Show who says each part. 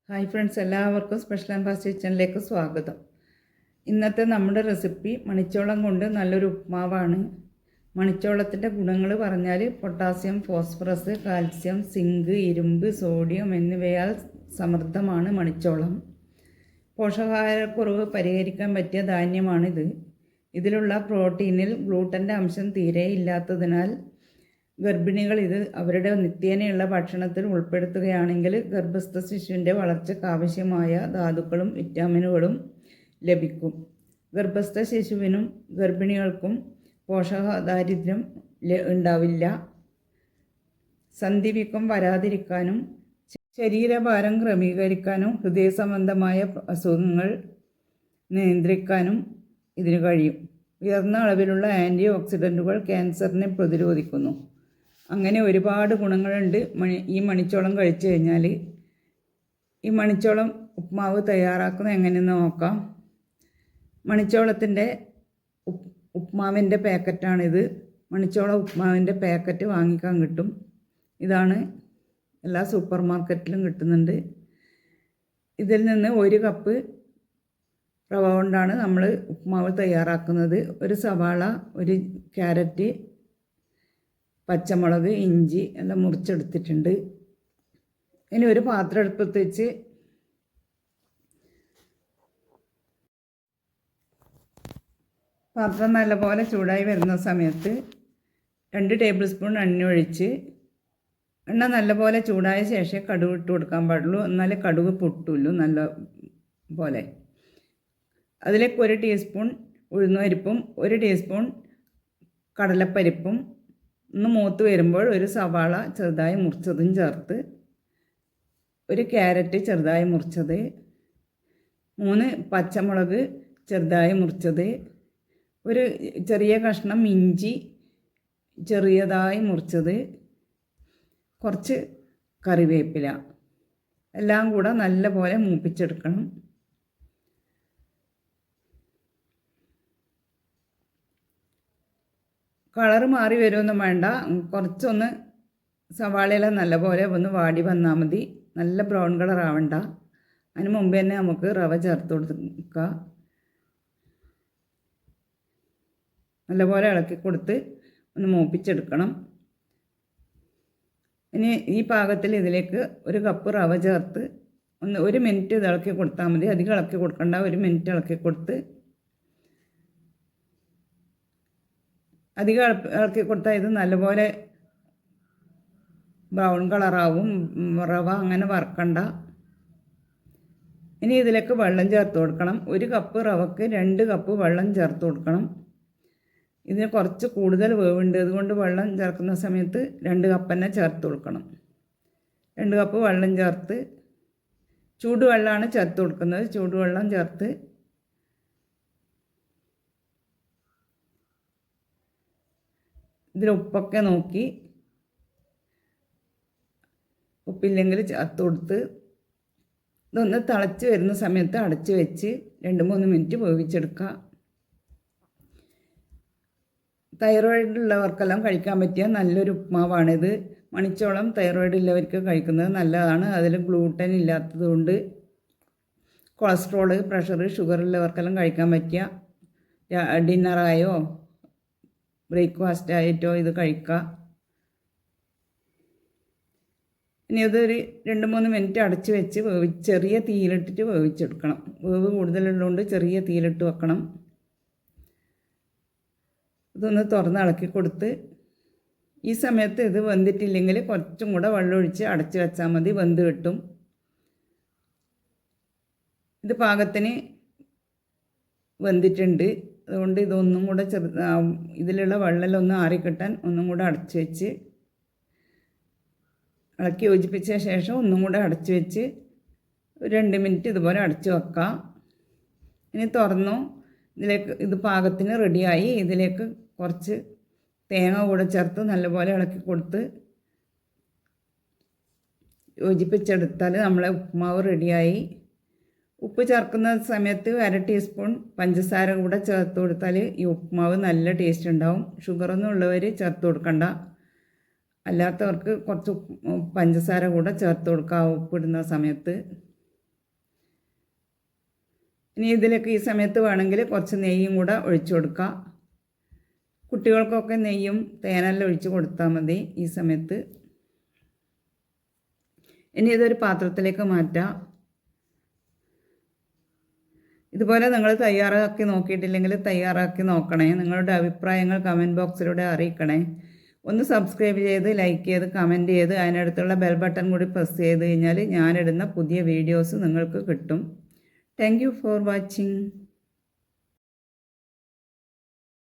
Speaker 1: Hi friends, എല്ലാവർക്കും special and fast കിച്ചണിലേക്ക് സ്വാഗതം. ഇന്നത്തെ നമ്മുടെ റെസിപ്പി മണിച്ചോളം കൊണ്ട് നല്ലൊരു ഉപ്മാവാണ്. മണിച്ചോളത്തിൻ്റെ ഗുണങ്ങൾ പറഞ്ഞാൽ പൊട്ടാസ്യം, ഫോസ്ഫറസ്, കാൽസ്യം, സിങ്ക്, ഇരുമ്പ്, സോഡിയം എന്നിവയാൽ സമൃദ്ധമാണ് മണിച്ചോളം. പോഷകാഹാരക്കുറവ് പരിഹരിക്കാൻ പറ്റിയ ധാന്യമാണിത്. ഇതിലുള്ള പ്രോട്ടീനിൽ ഗ്ലൂട്ടൻ്റെ അംശം തീരെ ഇല്ലാത്തതിനാൽ ഗർഭിണികൾ ഇത് അവരുടെ നിത്യേനയുള്ള ഭക്ഷണത്തിൽ ഉൾപ്പെടുത്തുകയാണെങ്കിൽ ഗർഭസ്ഥ ശിശുവിൻ്റെ വളർച്ചയ്ക്ക് ആവശ്യമായ ധാതുക്കളും വിറ്റാമിനുകളും ലഭിക്കും. ഗർഭസ്ഥ ശിശുവിനും ഗർഭിണികൾക്കും പോഷകദാരിദ്ര്യം ഉണ്ടാവില്ല. സന്ധിവീക്കം വരാതിരിക്കാനും ശരീരഭാരം ക്രമീകരിക്കാനും ഹൃദയ സംബന്ധമായ അസുഖങ്ങൾ നിയന്ത്രിക്കാനും ഇതിന് കഴിയും. ഉയർന്ന അളവിലുള്ള ആൻറ്റി ഓക്സിഡൻറ്റുകൾ ക്യാൻസറിനെ പ്രതിരോധിക്കുന്നു. അങ്ങനെ ഒരുപാട് ഗുണങ്ങളുണ്ട് ഈ മണിച്ചോളം കഴിച്ചു കഴിഞ്ഞാൽ. ഈ മണിച്ചോളം ഉപ്മാവ് തയ്യാറാക്കുന്നത് എങ്ങനെയെന്ന് നോക്കാം. മണിച്ചോളത്തിൻ്റെ ഉപ്മാവിൻ്റെ പാക്കറ്റാണിത്. മണിച്ചോളം ഉപ്മാവിൻ്റെ പാക്കറ്റ് വാങ്ങിക്കാൻ കിട്ടും. ഇതാണ് എല്ലാ സൂപ്പർ മാർക്കറ്റിലും കിട്ടുന്നുണ്ട്. ഇതിൽ നിന്ന് 1 കപ്പ് റവ കൊണ്ടാണ് നമ്മൾ ഉപ്മാവ് തയ്യാറാക്കുന്നത്. ഒരു സവാള, ഒരു ക്യാരറ്റ്, പച്ചമുളക്, ഇഞ്ചി എല്ലാം മുറിച്ചെടുത്തിട്ടുണ്ട്. ഇനി ഒരു പാത്രം അടുപ്പത്ത് വെച്ച് പാത്രം നല്ലപോലെ ചൂടായി വരുന്ന സമയത്ത് 2 ടേബിൾ സ്പൂൺ എണ്ണ ഒഴിച്ച്, എണ്ണ നല്ലപോലെ ചൂടായ ശേഷം കടുക് ഇട്ട് കൊടുക്കാൻ പാടുള്ളൂ. എന്നാലേ കടുക് പൊട്ടുള്ളൂ നല്ല പോലെ. അതിലേക്ക് 1 ടീസ്പൂൺ ഉഴുന്നുപരിപ്പും 1 ടീസ്പൂൺ കടലപ്പരിപ്പും ഒന്ന് മൂത്ത് വരുമ്പോൾ ഒരു സവാള ചെറുതായി മുറിച്ചതും ചേർത്ത്, 1 ക്യാരറ്റ് ചെറുതായി മുറിച്ചത്, 3 പച്ചമുളക് ചെറുതായി മുറിച്ചത്, ഒരു ചെറിയ കഷ്ണം ഇഞ്ചി ചെറിയതായി മുറിച്ചത്, കുറച്ച് കറിവേപ്പില എല്ലാം കൂടെ നല്ലപോലെ മൂപ്പിച്ചെടുക്കണം. കളറ് മാറി വരുമൊന്നും വേണ്ട. കുറച്ചൊന്ന് സവാളയെല്ലാം നല്ലപോലെ ഒന്ന് വാടി വന്നാൽ മതി. നല്ല ബ്രൗൺ കളർ ആവണ്ട. അതിന് മുമ്പ് തന്നെ നമുക്ക് റവ ചേർത്ത് കൊടുക്കുക. നല്ലപോലെ ഇളക്കി കൊടുത്ത് ഒന്ന് മൂപ്പിച്ചെടുക്കണം. ഇനി ഈ പാകത്തിൽ ഇതിലേക്ക് 1 കപ്പ് റവ ചേർത്ത് 1 മിനിറ്റ് ഇത് ഇളക്കി കൊടുത്താൽ മതി. അധികം ഇളക്കി കൊടുക്കണ്ട. 1 മിനിറ്റ് ഇളക്കി കൊടുത്ത്, അധികം ഇളക്കി കൊടുത്താൽ ഇത് നല്ലപോലെ ബ്രൗൺ കളറാവും. റവ അങ്ങനെ വറക്കണ്ട. ഇനി ഇതിലേക്ക് വെള്ളം ചേർത്ത് കൊടുക്കണം. 1 കപ്പ് റവക്ക് 2 കപ്പ് വെള്ളം ചേർത്ത് കൊടുക്കണം. ഇതിന് കുറച്ച് കൂടുതൽ വേവുണ്ട്. അതുകൊണ്ട് വെള്ളം ചേർക്കുന്ന സമയത്ത് 2 കപ്പ് തന്നെ ചേർത്ത് കൊടുക്കണം. 2 കപ്പ് വെള്ളം ചേർത്ത്, ചൂടുവെള്ളമാണ് ചേർത്ത് കൊടുക്കുന്നത്. ചൂടുവെള്ളം ചേർത്ത് ഇതിൽ ഉപ്പൊക്കെ നോക്കി, ഉപ്പില്ലെങ്കിൽ ചേർത്ത് കൊടുത്ത് ഇതൊന്ന് തിളച്ച് വരുന്ന സമയത്ത് അടച്ച് വെച്ച് 2-3 മിനിറ്റ് വേവിച്ചെടുക്കുക. തൈറോയിഡ് ഉള്ളവർക്കെല്ലാം കഴിക്കാൻ പറ്റിയ നല്ലൊരു ഉപ്മാവാണിത്. മണിച്ചോളം തൈറോയിഡ് ഉള്ളവർക്ക് കഴിക്കുന്നത് നല്ലതാണ്. അതിൽ ഗ്ലൂട്ടൻ ഇല്ലാത്തതുകൊണ്ട് കൊളസ്ട്രോള്, പ്രഷർ, ഷുഗർ ഉള്ളവർക്കെല്ലാം കഴിക്കാൻ പറ്റിയ ഡിന്നറായോ ബ്രേക്ക്ഫാസ്റ്റ് ആയിട്ടോ ഇത് കഴിക്കുക. ഇനി അതൊരു 2-3 മിനിറ്റ് അടച്ച് വെച്ച് ചെറിയ തീയിലിട്ടിട്ട് വേവിച്ചെടുക്കണം. വേവ് കൂടുതലുള്ളതുകൊണ്ട് ചെറിയ തീയിലിട്ട് വെക്കണം. ഇതൊന്ന് തുറന്ന് ഇളക്കി കൊടുത്ത്, ഈ സമയത്ത് ഇത് വെന്തിട്ടില്ലെങ്കിൽ കുറച്ചും കൂടെ വെള്ളമൊഴിച്ച് അടച്ച് വെച്ചാൽ മതി. വെന്ത് കിട്ടും. ഇത് പാകത്തിന് വെന്തിട്ടുണ്ട്. അതുകൊണ്ട് ഇതൊന്നും കൂടെ ഇതിലുള്ള വെള്ളമെല്ലാം ഒന്ന് ആറിക്കിട്ടാൻ ഒന്നും കൂടെ അടച്ച് വെച്ച് ഇളക്കി യോജിപ്പിച്ച ശേഷം ഒന്നും കൂടെ അടച്ച് വെച്ച് 2 മിനിറ്റ് ഇതുപോലെ അടച്ച് വെക്കാം. ഇനി തുറന്നു. ഇതിലേക്ക് ഇത് പാകത്തിന് റെഡിയായി. ഇതിലേക്ക് കുറച്ച് തേങ്ങ കൂടെ ചേർത്ത് നല്ലപോലെ ഇളക്കി കൊടുത്ത് യോജിപ്പിച്ചെടുത്താൽ നമ്മളെ ഉപ്മാവ് റെഡിയായി. ഉപ്പ് ചേർക്കുന്ന സമയത്ത് 1/2 ടീസ്പൂൺ പഞ്ചസാര കൂടെ ചേർത്ത് കൊടുത്താൽ ഈ ഉപ്മാവ് നല്ല ടേസ്റ്റ് ഉണ്ടാവും. ഷുഗറൊന്നും ഉള്ളവർ ചേർത്ത് കൊടുക്കണ്ട. അല്ലാത്തവർക്ക് കുറച്ച് പഞ്ചസാര കൂടെ ചേർത്ത് കൊടുക്കുക ഉപ്പിടുന്ന സമയത്ത്. ഇനി ഇതിലേക്ക് ഈ സമയത്ത് വേണമെങ്കിൽ കുറച്ച് നെയ്യും കൂടെ ഒഴിച്ചു കൊടുക്കുക. കുട്ടികൾക്കൊക്കെ നെയ്യും തേനെല്ലാം ഒഴിച്ച് കൊടുത്താൽ മതി ഈ സമയത്ത്. ഇനി ഇതൊരു പാത്രത്തിലേക്ക് മാറ്റാം. ഇതുപോലെ നിങ്ങൾ തയ്യാറാക്കി നോക്കിയിട്ടില്ലെങ്കിൽ തയ്യാറാക്കി നോക്കണേ. നിങ്ങളുടെ അഭിപ്രായങ്ങൾ കമൻറ്റ് ബോക്സിലൂടെ അറിയിക്കണേ. ഒന്ന് സബ്സ്ക്രൈബ് ചെയ്ത് ലൈക്ക് ചെയ്ത് കമൻറ്റ് ചെയ്ത് അതിനടുത്തുള്ള ബെൽ ബട്ടൺ കൂടി പ്രസ് ചെയ്ത് കഴിഞ്ഞാൽ ഞാനിടുന്ന പുതിയ വീഡിയോസ് നിങ്ങൾക്ക് കിട്ടും. Thank you for watching.